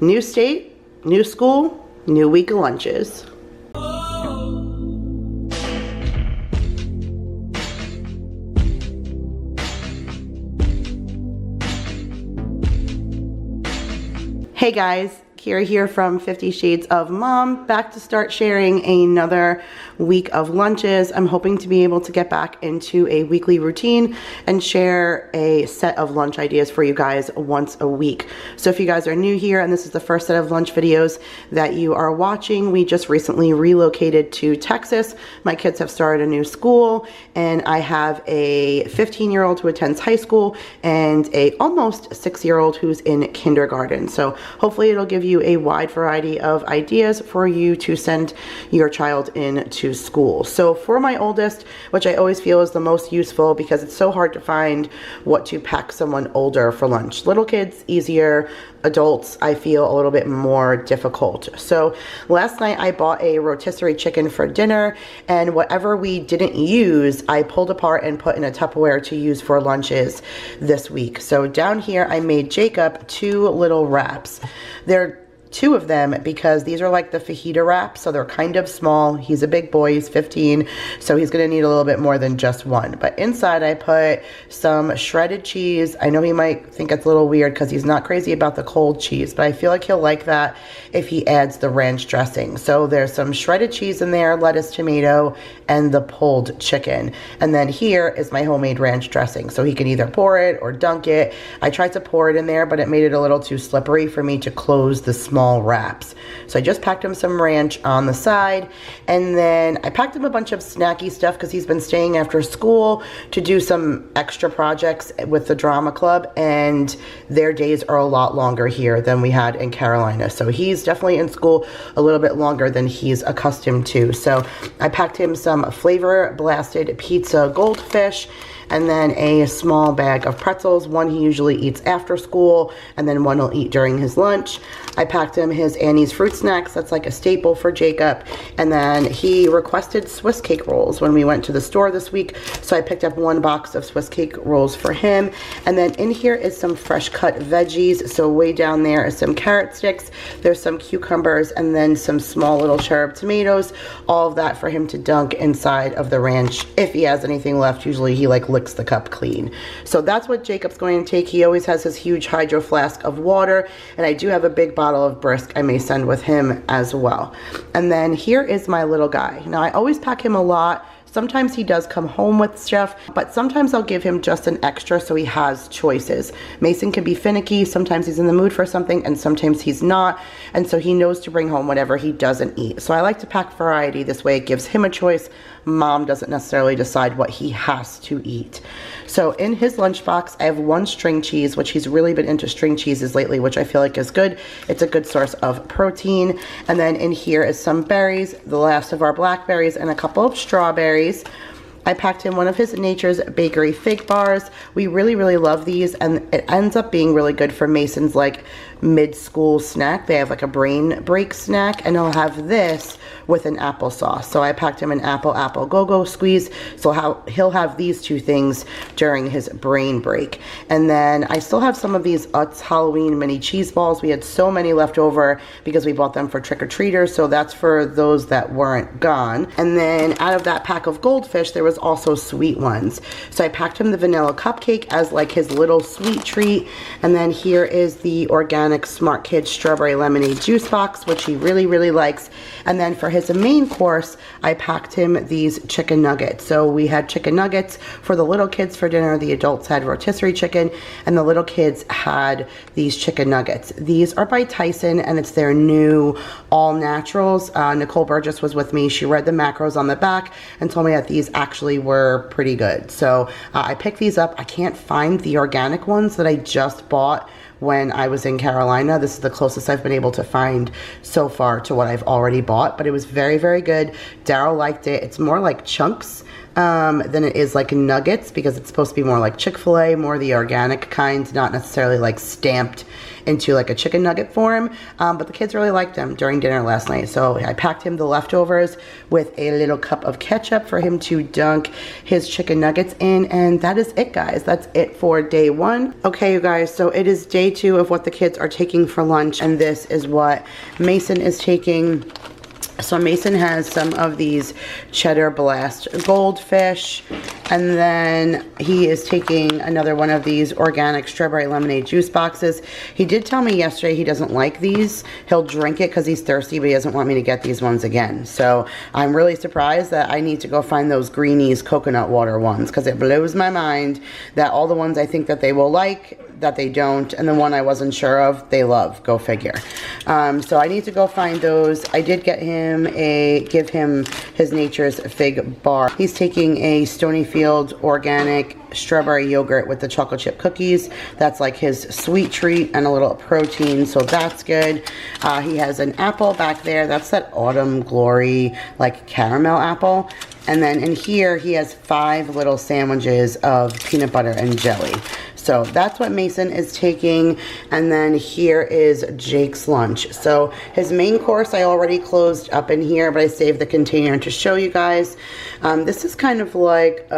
New state, new school, new week of lunches. Hey guys, Kira here from 50 Shades of Mom, back to start sharing another week of lunches. I'm hoping to be able to get back into a weekly routine and share a set of lunch ideas for you guys once a week. So if you guys are new here and this is the first set of lunch videos that you are watching, we just recently relocated to Texas. My kids have started a new school, and I have a 15-year-old who attends high school and a almost 6-year-old who's in kindergarten. So hopefully it'll give you a wide variety of ideas for you to send your child into school. So for my oldest, which I always feel is the most useful because it's so hard to find what to pack someone older for lunch. Little kids, easier. Adults, I feel a little bit more difficult. So last night I bought a rotisserie chicken for dinner, and whatever we didn't use, I pulled apart and put in a Tupperware to use for lunches this week. So down here I made Jacob 2 little wraps. They're 2 of them because these are like the fajita wraps, so they're kind of small. He's a big boy, he's 15, so he's gonna need a little bit more than just one. But inside I put some shredded cheese. I know he might think it's a little weird because he's not crazy about the cold cheese, but I feel like he'll like that if he adds the ranch dressing. So there's some shredded cheese in there, lettuce, tomato, and the pulled chicken. And then here is my homemade ranch dressing. So he can either pour it or dunk it. I tried to pour it in there, but it made it a little too slippery for me to close the small wraps. So I just packed him some ranch on the side, and then I packed him a bunch of snacky stuff because he's been staying after school to do some extra projects with the drama club, and their days are a lot longer here than we had in Carolina. So he's definitely in school a little bit longer than he's accustomed to. So I packed him some flavor blasted pizza goldfish, and then a small bag of pretzels. One he usually eats after school, and then one he'll eat during his lunch. I packed him his Annie's fruit snacks. That's like a staple for Jacob. And then he requested Swiss cake rolls when we went to the store this week, so I picked up 1 box of Swiss cake rolls for him. And then in here is some fresh cut veggies. So way down there is some carrot sticks, there's some cucumbers, and then some small little cherub tomatoes. All of that for him to dunk inside of the ranch if he has anything left. Usually he like licks the cup clean. So that's what Jacob's going to take. He always has his huge hydro flask of water, and I do have a big bottle of brisk I may send with him as well. And then here is my little guy. Now I always pack him a lot. Sometimes he does come home with stuff, but sometimes I'll give him just an extra so he has choices. Mason can be finicky. Sometimes he's in the mood for something and sometimes he's not. And so he knows to bring home whatever he doesn't eat. So I like to pack variety. This way it gives him a choice. Mom doesn't necessarily decide what he has to eat. So in his lunchbox, I have 1 string cheese, which he's really been into string cheeses lately, which I feel like is good. It's a good source of protein. And then in here is some berries, the last of our blackberries, and a couple of strawberries. I packed him one of his Nature's Bakery fig bars. We really love these, and it ends up being really good for Mason's like mid-school snack. They have like a brain break snack, and he'll have this with an applesauce. So I packed him an apple go-go squeeze, so he'll have these 2 things during his brain break. And then I still have some of these Utz Halloween mini cheese balls. We had so many left over because we bought them for trick-or-treaters, so that's for those that weren't gone. And then out of that pack of goldfish, there was also sweet ones. So I packed him the vanilla cupcake as like his little sweet treat. And then here is the organic Smart Kids strawberry lemonade juice box, which he really likes. And then for his main course, I packed him these chicken nuggets. So we had chicken nuggets for the little kids for dinner. The adults had rotisserie chicken, and the little kids had these chicken nuggets. These are by Tyson, and it's their new all naturals. Nicole Burgess was with me. She read the macros on the back and told me that these actually were pretty good. So I picked these up. I can't find the organic ones that I just bought when I was in Carolina. This is the closest I've been able to find so far to what I've already bought, but it was very good. Daryl liked it. It's more like chunks than it is like nuggets, because it's supposed to be more like Chick-fil-A, more the organic kind, not necessarily like stamped into like a chicken nugget form. But the kids really liked them during dinner last night. So I packed him the leftovers with a little cup of ketchup for him to dunk his chicken nuggets in. And that is it, guys. That's it for day one. Okay, you guys, so it is day two of what the kids are taking for lunch. And this is what Mason is taking. So Mason has some of these Cheddar Blast Goldfish, and then he is taking another one of these organic strawberry lemonade juice boxes. He did tell me yesterday he doesn't like these. He'll drink it because he's thirsty, but he doesn't want me to get these ones again. So I'm really surprised that I need to go find those Greenies coconut water ones, because it blows my mind that all the ones I think that they will like, that they don't, and the one I wasn't sure of, they love. Go figure. So I need to go find those. I did give him his Nature's Fig bar. He's taking a Stonyfield organic strawberry yogurt with the chocolate chip cookies. That's like his sweet treat and a little protein, so that's good. He has an apple back there. That's that Autumn Glory like caramel apple. And then in here he has 5 little sandwiches of peanut butter and jelly. So that's what Mason is taking. And then here is Jake's lunch. So his main course I already closed up in here, but I saved the container to show you guys. This is kind of like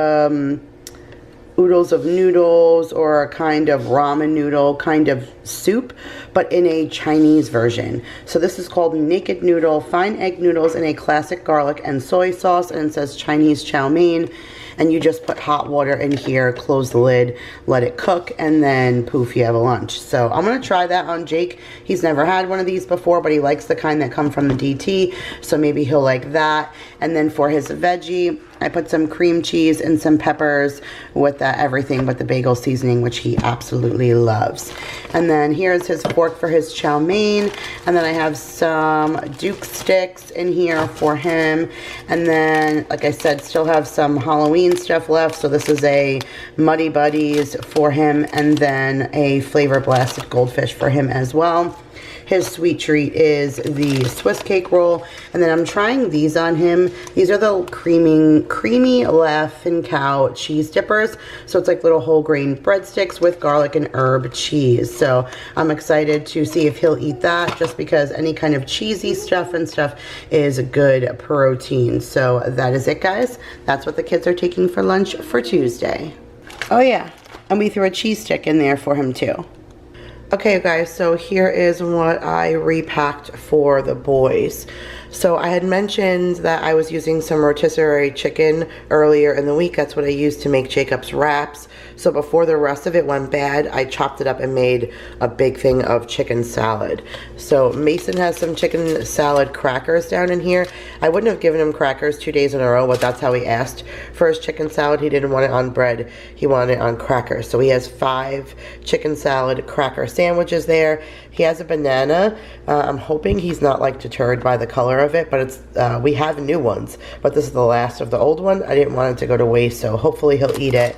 oodles of noodles, or a kind of ramen noodle kind of soup, but in a Chinese version. So this is called Naked Noodle, fine egg noodles in a classic garlic and soy sauce, and it says Chinese chow mein. And you just put hot water in here, close the lid, let it cook, and then poof, you have a lunch. So I'm gonna try that on Jake. He's never had one of these before, but he likes the kind that come from the DT, so maybe he'll like that. And then for his veggie, I put some cream cheese and some peppers with everything but the bagel seasoning, which he absolutely loves. And then here's his fork for his chow mein. And then I have some Duke sticks in here for him. And then, like I said, still have some Halloween stuff left. So this is a Muddy Buddies for him, and then a Flavor Blasted Goldfish for him as well. His sweet treat is the Swiss cake roll. And then I'm trying these on him. These are the creamy Laughing Cow cheese dippers. So it's like little whole grain breadsticks with garlic and herb cheese. So I'm excited to see if he'll eat that, just because any kind of cheesy stuff and stuff is good protein. So that is it, guys. That's what the kids are taking for lunch for Tuesday. Oh yeah, and we threw a cheese stick in there for him too. Okay, you guys, so here is what I repacked for the boys. So I had mentioned that I was using some rotisserie chicken earlier in the week. That's what I used to make Jacob's wraps. So before the rest of it went bad, I chopped it up and made a big thing of chicken salad. So Mason has some chicken salad crackers down in here. I wouldn't have given him crackers 2 days in a row, but that's how he asked for his chicken salad. He didn't want it on bread. He wanted it on crackers. So he has 5 chicken salad cracker sandwiches there. He has a banana. I'm hoping he's not like deterred by the color of it, but it's we have new ones, but this is the last of the old one. I didn't want it to go to waste, so hopefully he'll eat it.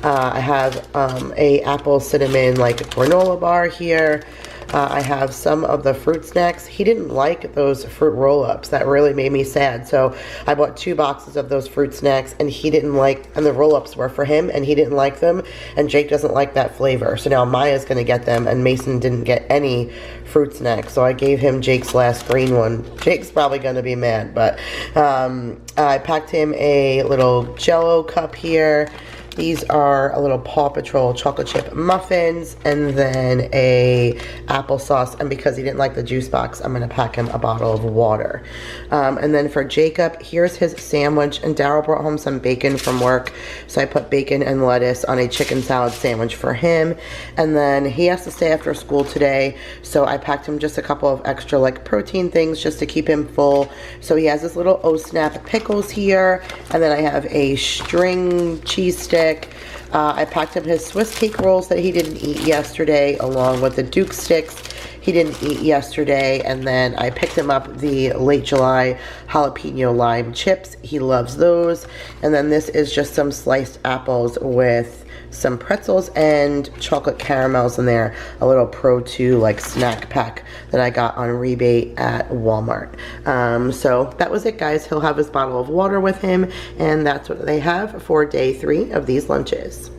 I have a apple cinnamon like granola bar here. I have some of the fruit snacks. He didn't like those fruit roll-ups. That really made me sad. So I bought 2 boxes of those fruit snacks, and he didn't like, and the roll-ups were for him, and he didn't like them, and Jake doesn't like that flavor. So now Maya's gonna get them, and Mason didn't get any fruit snacks. So I gave him Jake's last green one. Jake's probably gonna be mad, but I packed him a little Jell-O cup here. These are a little Paw Patrol chocolate chip muffins, and then a applesauce. And because he didn't like the juice box, I'm gonna pack him a bottle of water. And then for Jacob, here's his sandwich. And Daryl brought home some bacon from work, so I put bacon and lettuce on a chicken salad sandwich for him. And then he has to stay after school today, so I packed him just a couple of extra like protein things just to keep him full. So he has this little O-Snap pickles here, and then I have a string cheese stick. I packed him his Swiss cake rolls that he didn't eat yesterday, along with the Duke sticks he didn't eat yesterday. And then I picked him up the Late July jalapeno lime chips. He loves those. And then this is just some sliced apples with some pretzels and chocolate caramels in there, a little Pro 2 like snack pack that I got on rebate at Walmart. So that was it, guys. He'll have his bottle of water with him, and that's what they have for day 3 of these lunches.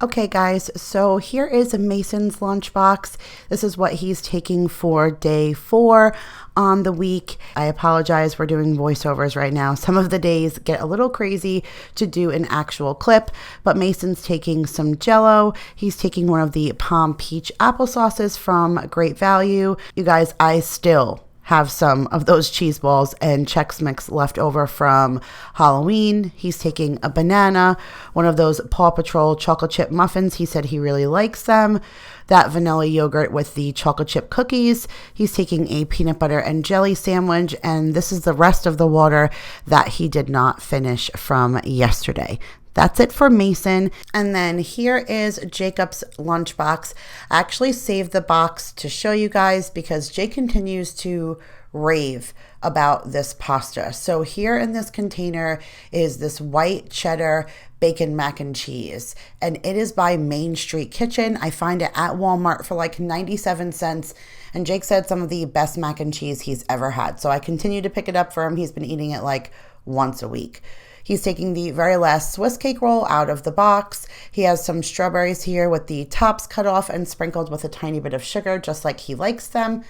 Okay, guys, so here is Mason's lunchbox. This is what he's taking for day 4 on the week. I apologize, we're doing voiceovers right now. Some of the days get a little crazy to do an actual clip, but Mason's taking some Jell-O. He's taking one of the Palm Peach applesauces from Great Value. You guys, I still have some of those cheese balls and Chex Mix left over from Halloween. He's taking a banana, one of those Paw Patrol chocolate chip muffins. He said he really likes them. That vanilla yogurt with the chocolate chip cookies. He's taking a peanut butter and jelly sandwich, and this is the rest of the water that he did not finish from yesterday. That's it for Mason. And then here is Jacob's lunchbox. I actually saved the box to show you guys because Jake continues to rave about this pasta. So here in this container is this white cheddar bacon mac and cheese, and it is by Main Street Kitchen. I find it at Walmart for like 97 cents. And Jake said some of the best mac and cheese he's ever had. So I continue to pick it up for him. He's been eating it like once a week. He's taking the very last Swiss cake roll out of the box. He has some strawberries here with the tops cut off and sprinkled with a tiny bit of sugar, just like he likes them.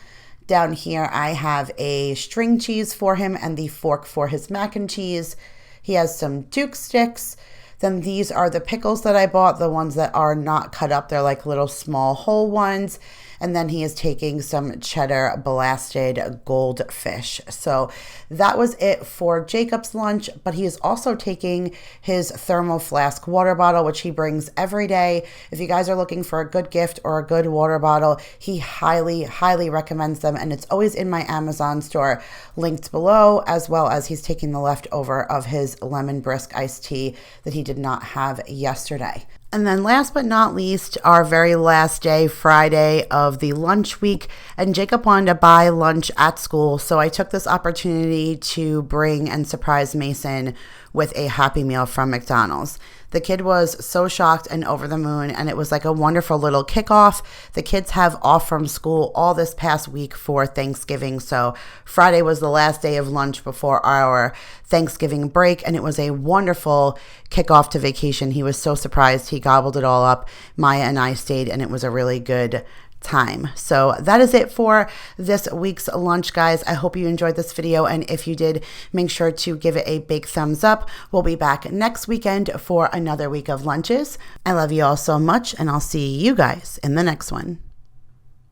Down here, I have a string cheese for him and the fork for his mac and cheese. He has some Duke sticks. Then these are the pickles that I bought, the ones that are not cut up. They're like little small whole ones. And then he is taking some cheddar blasted goldfish. So that was it for Jacob's lunch, but he is also taking his thermal flask water bottle, which he brings every day. If you guys are looking for a good gift or a good water bottle, he highly, highly recommends them. And it's always in my Amazon store linked below, as well as he's taking the leftover of his lemon brisk iced tea that he did not have yesterday. And then last but not least, our very last day, Friday of the lunch week, and Jacob wanted to buy lunch at school, so I took this opportunity to bring and surprise Mason with a Happy Meal from McDonald's. The kid was so shocked and over the moon, and it was like a wonderful little kickoff. The kids have off from school all this past week for Thanksgiving, so Friday was the last day of lunch before our Thanksgiving break, and it was a wonderful kickoff to vacation. He was so surprised. He gobbled it all up. Maya and I stayed, and it was a really good time. So that is it for this week's lunch, guys. I hope you enjoyed this video, and if you did, make sure to give it a big thumbs up. We'll be back next weekend for another week of lunches. I love you all so much, and I'll see you guys in the next one.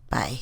Bye.